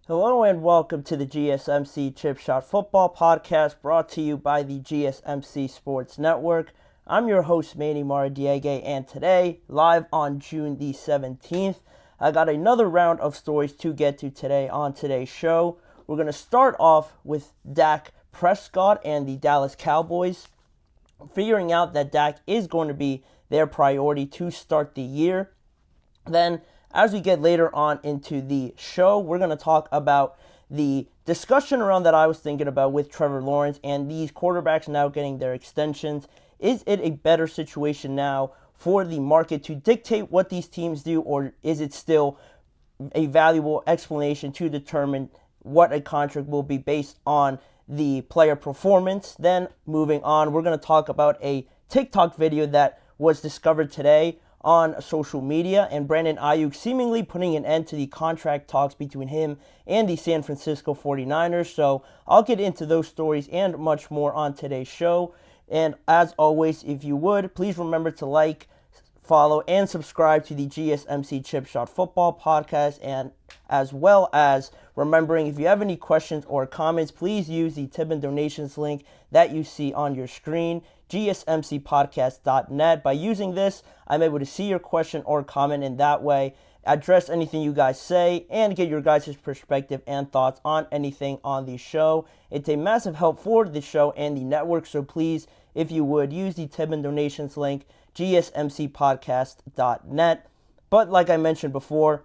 Hello and welcome to the GSMC Chip Shot Football Podcast brought to you by the GSMC Sports Network. I'm your host, Manny Maradiege, and today, live on June the 17th, I got another round of stories to get to today on today's show. We're going to start off with Dak Prescott and the Dallas Cowboys, figuring out that Dak is going to be their priority to start the year. Then, as we get later on into the show, we're going to talk about the discussion around that I was thinking about with Trevor Lawrence and these quarterbacks now getting their extensions. Is it a better situation now for the market to dictate what these teams do, or is it still a valuable explanation to determine what a contract will be based on the player performance? Then, moving on, we're going to talk about a TikTok video that was discovered today on social media, and Brandon Ayuk seemingly putting an end to the contract talks between him and the San Francisco 49ers. So I'll get into those stories and much more on today's show. And as always, if you would, please remember to like, follow, and subscribe to the GSMC Chip Shot Football Podcast, and as well as remembering, if you have any questions or comments, please use the tip and donations link that you see on your screen, GSMCPodcast.net. By using this, I'm able to see your question or comment, and that way address anything you guys say and get your guys' perspective and thoughts on anything on the show. It's a massive help for the show and the network, so please, if you would, use the tip and donations link, GSMCPodcast.net. But like I mentioned before,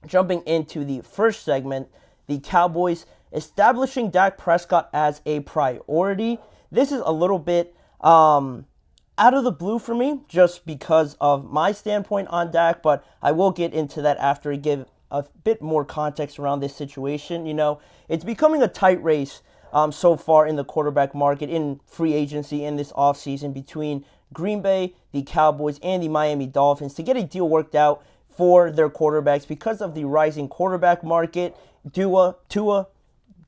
jumping into the first segment, the Cowboys establishing Dak Prescott as a priority. This is a little bit out of the blue for me, just because of my standpoint on Dak, but I will get into that after I give a bit more context around this situation. You know, it's becoming a tight race so far in the quarterback market in free agency in this offseason between Green Bay, the Cowboys, and the Miami Dolphins to get a deal worked out for their quarterbacks because of the rising quarterback market. Tua,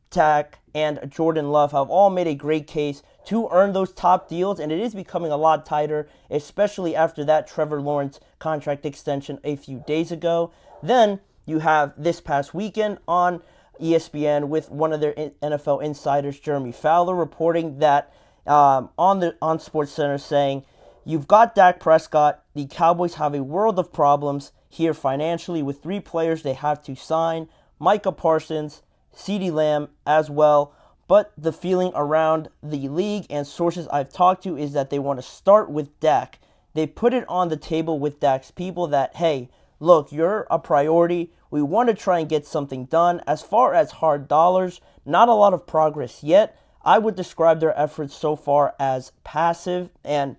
Dak, and Jordan Love have all made a great case to earn those top deals, and it is becoming a lot tighter, especially after that Trevor Lawrence contract extension a few days ago. Then you have this past weekend on ESPN with one of their NFL insiders, Jeremy Fowler, reporting that on SportsCenter, saying, "You've got Dak Prescott. The Cowboys have a world of problems here financially with 3 players they have to sign, Micah Parsons, CeeDee Lamb as well. But the feeling around the league and sources I've talked to is that they want to start with Dak. They put it on the table with Dak's people that, hey, look, you're a priority. We want to try and get something done. As far as hard dollars, not a lot of progress yet. I would describe their efforts so far as passive, and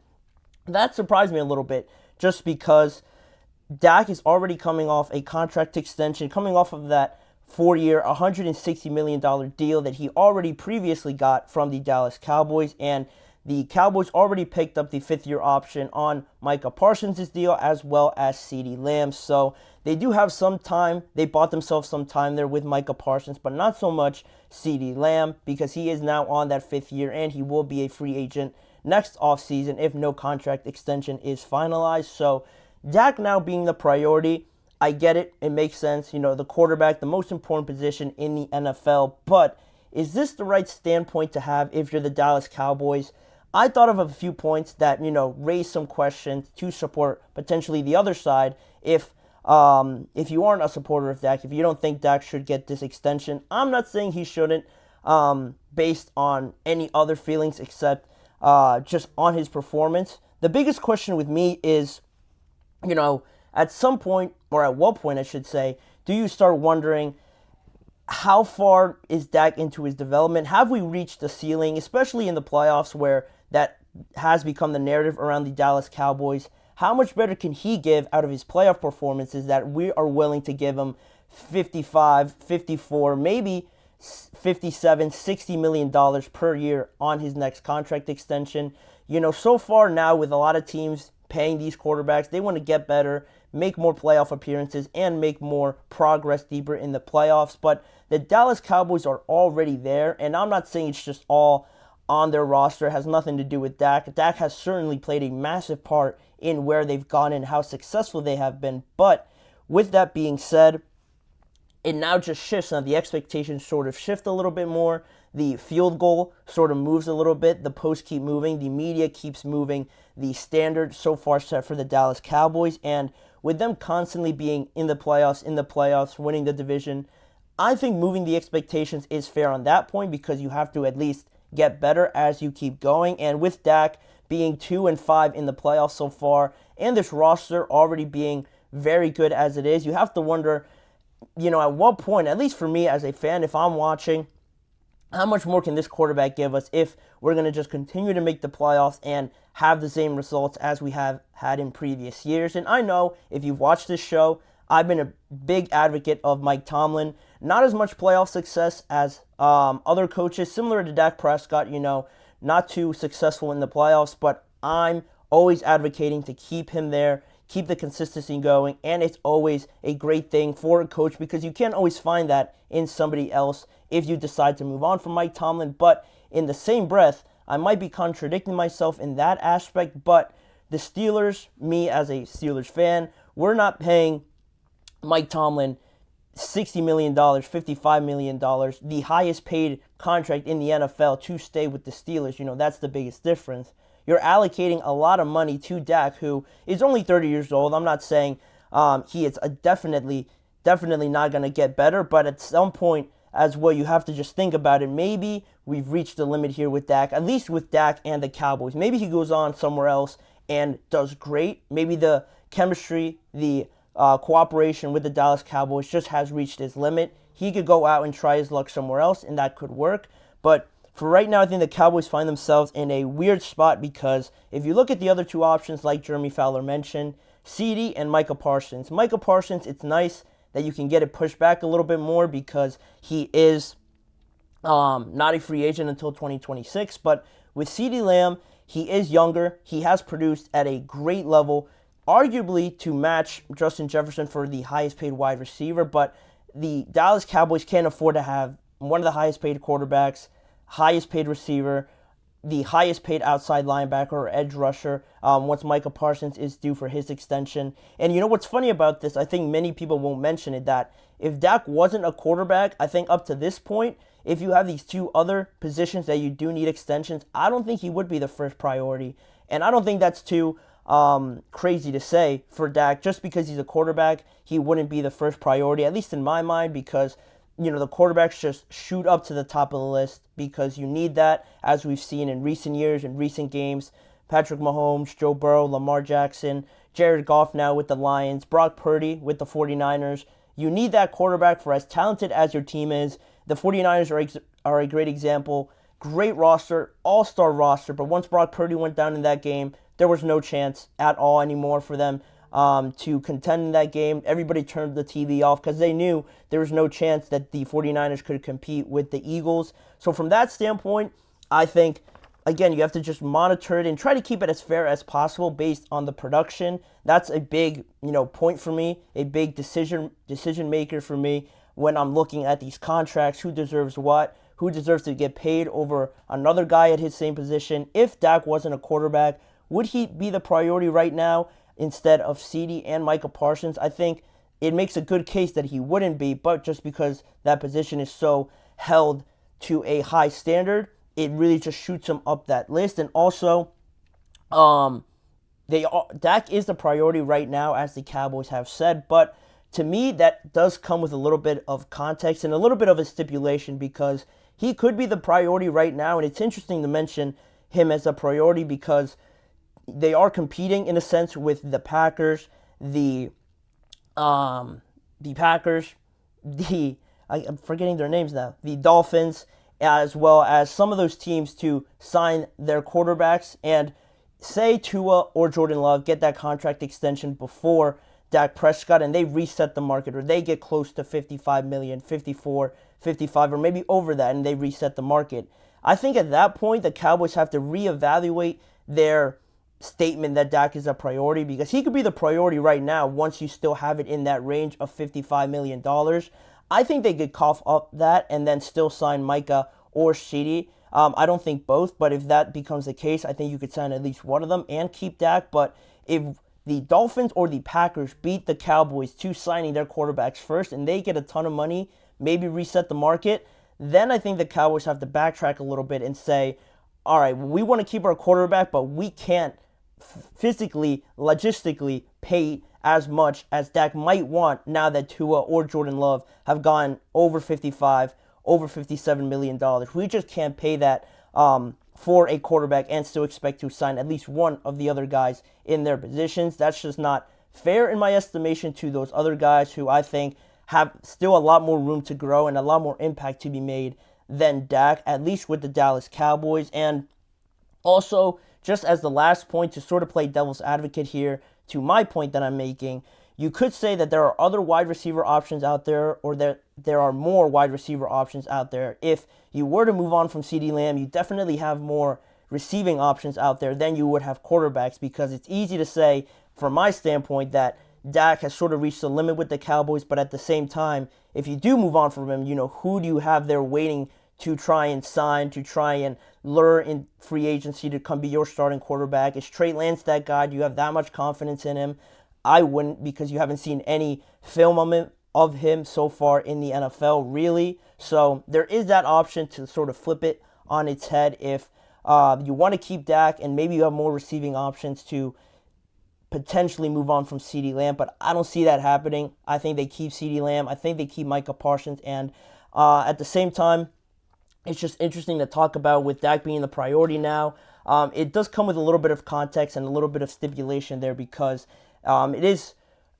that surprised me a little bit just because Dak is already coming off a contract extension, coming off of that 4-year, $160 million deal that he already previously got from the Dallas Cowboys, and the Cowboys already picked up the 5th-year option on Micah Parsons' deal as well as CeeDee Lamb. So they do have some time. They bought themselves some time there with Micah Parsons, but not so much CeeDee Lamb because he is now on that 5th year and he will be a free agent next offseason if no contract extension is finalized. So Dak now being the priority, I get it. It makes sense. You know, the quarterback, the most important position in the NFL. But is this the right standpoint to have if you're the Dallas Cowboys? I thought of a few points that, you know, raise some questions to support potentially the other side. If you aren't a supporter of Dak, if you don't think Dak should get this extension, I'm not saying he shouldn't based on any other feelings except just on his performance. The biggest question with me is, you know, at some point, or at what point I should say, do you start wondering how far is Dak into his development? Have we reached the ceiling, especially in the playoffs where that has become the narrative around the Dallas Cowboys? How much better can he give out of his playoff performances that we are willing to give him 55, 54, maybe 57, $60 million per year on his next contract extension? You know, so far now with a lot of teams paying these quarterbacks, they want to get better, make more playoff appearances, and make more progress deeper in the playoffs. But the Dallas Cowboys are already there, and I'm not saying it's just all on their roster. It has nothing to do with Dak. Dak has certainly played a massive part in where they've gone and how successful they have been. But with that being said, it now just shifts. Now the expectations sort of shift a little bit more. The field goal sort of moves a little bit. The posts keep moving. The media keeps moving. The standard so far set for the Dallas Cowboys. And with them constantly being in the playoffs, winning the division, I think moving the expectations is fair on that point because you have to at least get better as you keep going. And with Dak being 2-5 in the playoffs so far, and this roster already being very good as it is, you have to wonder, at what point, at least for me as a fan, if I'm watching, how much more can this quarterback give us if we're going to just continue to make the playoffs and have the same results as we have had in previous years? And I know if you've watched this show, I've been a big advocate of Mike Tomlin. Not as much playoff success as other coaches, similar to Dak Prescott, not too successful in the playoffs, but I'm always advocating to keep him there, keep the consistency going, and it's always a great thing for a coach because you can't always find that in somebody else if you decide to move on from Mike Tomlin. But in the same breath, I might be contradicting myself in that aspect, but the Steelers, me as a Steelers fan, we're not paying Mike Tomlin $60 million, $55 million, the highest paid contract in the NFL to stay with the Steelers. That's the biggest difference. You're allocating a lot of money to Dak, who is only 30 years old. I'm not saying he is definitely not going to get better, but at some point as well, you have to just think about it. Maybe we've reached the limit here with Dak, at least with Dak and the Cowboys. Maybe he goes on somewhere else and does great. Maybe the chemistry, the cooperation with the Dallas Cowboys just has reached its limit. He could go out and try his luck somewhere else, and that could work. But for right now, I think the Cowboys find themselves in a weird spot because if you look at the other two options, like Jeremy Fowler mentioned, CeeDee and Micah Parsons. Micah Parsons, it's nice that you can get it pushed back a little bit more because he is not a free agent until 2026. But with CeeDee Lamb, he is younger. He has produced at a great level, arguably to match Justin Jefferson for the highest paid wide receiver. But the Dallas Cowboys can't afford to have one of the highest paid quarterbacks, highest paid receiver, the highest paid outside linebacker or edge rusher once Micah Parsons is due for his extension. And what's funny about this, I think many people won't mention it, that if Dak wasn't a quarterback, I think up to this point, if you have these two other positions that you do need extensions, I don't think he would be the first priority. And I don't think that's too crazy to say for Dak. Just because he's a quarterback, he wouldn't be the first priority, at least in my mind, because the quarterbacks just shoot up to the top of the list because you need that, as we've seen in recent years, in recent games. Patrick Mahomes, Joe Burrow, Lamar Jackson, Jared Goff now with the Lions, Brock Purdy with the 49ers. You need that quarterback for as talented as your team is. The 49ers are a great example. Great roster, all-star roster, but once Brock Purdy went down in that game, there was no chance at all anymore for them to contend in that game. Everybody turned the TV off because they knew there was no chance that the 49ers could compete with the Eagles. So from that standpoint, I think, again, you have to just monitor it and try to keep it as fair as possible based on the production. That's a big, point for me, a big decision maker for me when I'm looking at these contracts, who deserves what, who deserves to get paid over another guy at his same position. If Dak wasn't a quarterback, would he be the priority right now instead of CeeDee and Micah Parsons? I think it makes a good case that he wouldn't be, but just because that position is so held to a high standard, it really just shoots him up that list. And also, Dak is the priority right now, as the Cowboys have said, but to me, that does come with a little bit of context and a little bit of a stipulation because he could be the priority right now, and it's interesting to mention him as a priority because they are competing in a sense with the Packers, I'm forgetting their names now, the Dolphins, as well as some of those teams to sign their quarterbacks. And say Tua or Jordan Love get that contract extension before Dak Prescott and they reset the market, or they get close to 55 million, 54, 55, or maybe over that, and they reset the market. I think at that point, the Cowboys have to reevaluate their statement that Dak is a priority, because he could be the priority right now once you still have it in that range of $55 million. I think they could cough up that and then still sign Micah or CeeDee. I don't think both, but if that becomes the case, I think you could sign at least one of them and keep Dak. But if the Dolphins or the Packers beat the Cowboys to signing their quarterbacks first and they get a ton of money, maybe reset the market, then I think the Cowboys have to backtrack a little bit and say, all right, we want to keep our quarterback, but we can't physically, logistically pay as much as Dak might want now that Tua or Jordan Love have gone over 55, over $57 million. We just can't pay that for a quarterback and still expect to sign at least one of the other guys in their positions. That's just not fair in my estimation to those other guys who I think have still a lot more room to grow and a lot more impact to be made than Dak, at least with the Dallas Cowboys. And also, just as the last point to sort of play devil's advocate here to my point that I'm making, you could say that there are other wide receiver options out there, or that there are more wide receiver options out there. If you were to move on from CeeDee Lamb, you definitely have more receiving options out there than you would have quarterbacks, because it's easy to say, from my standpoint, that Dak has sort of reached the limit with the Cowboys, but at the same time, if you do move on from him, who do you have there waiting to try and sign, to try and lure in free agency to come be your starting quarterback? Is Trey Lance that guy? Do you have that much confidence in him? I wouldn't, because you haven't seen any film of him so far in the NFL, really. So there is that option to sort of flip it on its head if you want to keep Dak and maybe you have more receiving options to potentially move on from CeeDee Lamb, but I don't see that happening. I think they keep CeeDee Lamb. I think they keep Micah Parsons, and at the same time, it's just interesting to talk about with Dak being the priority now. It does come with a little bit of context and a little bit of stipulation there, because it is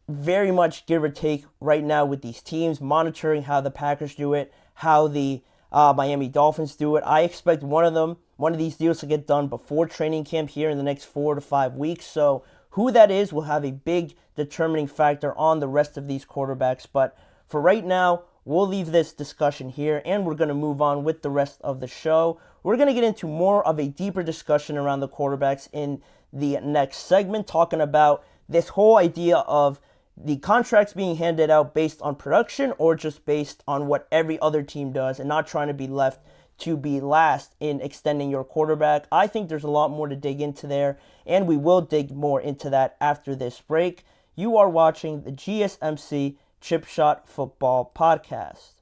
very much give or take right now with these teams, monitoring how the Packers do it, how the Miami Dolphins do it. I expect one of these deals to get done before training camp here in the next 4 to 5 weeks. So who that is will have a big determining factor on the rest of these quarterbacks. But for right now, we'll leave this discussion here, and we're going to move on with the rest of the show. We're going to get into more of a deeper discussion around the quarterbacks in the next segment, talking about this whole idea of the contracts being handed out based on production or just based on what every other team does, and not trying to be left to be last in extending your quarterback. I think there's a lot more to dig into there, and we will dig more into that after this break. You are watching the GSMC Chip Shot Football Podcast.